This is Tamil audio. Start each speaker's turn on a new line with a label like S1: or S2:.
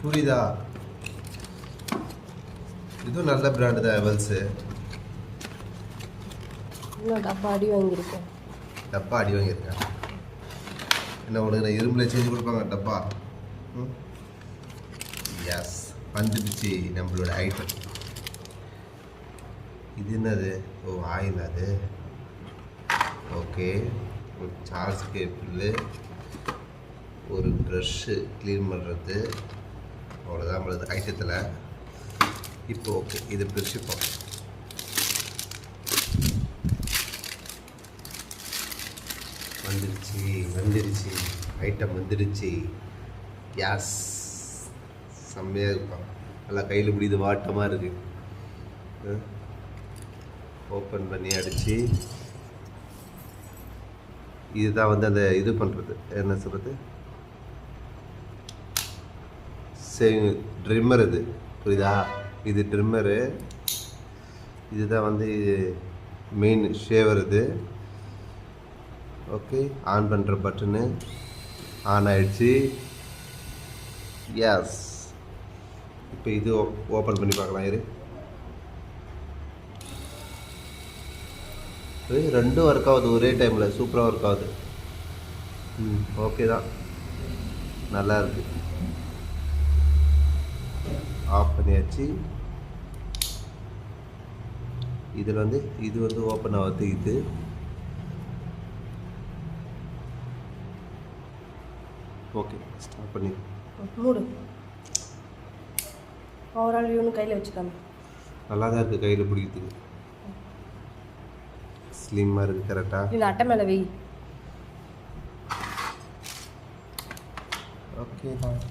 S1: புரியுதா? இதுவும் நல்ல பிராண்டு தான் ஹெவல்ஸு.
S2: டப்பா அடி வாங்கியிருக்கேன்.
S1: டப்பா அடி வாங்கியிருக்கேன். என்ன உனக்கு நான் இரும்பில் செஞ்சு கொடுப்பாங்க டப்பா. எஸ், வந்துடுச்சு நம்மளோட ஐட்டம். இது என்னது? ஓ, ஆயில் அது. ஓகே, ஒரு சார்ஜ் கேபிள், ஒரு ப்ரஷ்ஷு க்ளீன் பண்ணுறது, அவ்வளோதான் நம்மளது ஐட்டத்தில். இப்போ ஓகே, இது பிரிச்சுப்போம். வந்துடுச்சு ஐட்டம் வந்துடுச்சு. யாஸ், செம்மையாக இருக்கும். நல்லா கையில் பிடிது வாட்டமாக இருக்குது. ஓப்பன் பண்ணி அடித்து இதுதான் வந்து அந்த இது பண்ணுறது, என்ன சொல்கிறது, ட்ரிம்மர். இது புரியுதா? இது ட்ரிம்மரு. இதுதான் வந்து மெயின் ஷேவர். இது ஓகே, ஆன் பண்ணுற பட்டனு ஆன் ஆகிடுச்சு. எஸ், இப்போ இது ஓப்பன் பண்ணி பார்க்கலாம். இரு, ரெண்டும் ஒர்க் ஆகுது ஒரே டைமில். சூப்பராக ஒர்க் ஆகுது. ஓகே தான், நல்லா இருக்குது. ஆஃப் பண்ணியாச்சு. இதில் வந்து இது வந்து ஓப்பன் ஆகுது. இது ஓகே, ஸ்டார்ட் பண்ணி
S2: மூடு. ஓவரால் வியூன்னு கையில் வச்சுக்காம
S1: நல்லா தான் இருக்குது. கையில் பிடிக்கிறதுக்கு ஸ்லிம்மாக இருக்குது. கரெக்டாக
S2: இல்லை, அட்டை மேலே வை.
S1: ஓகே தான்.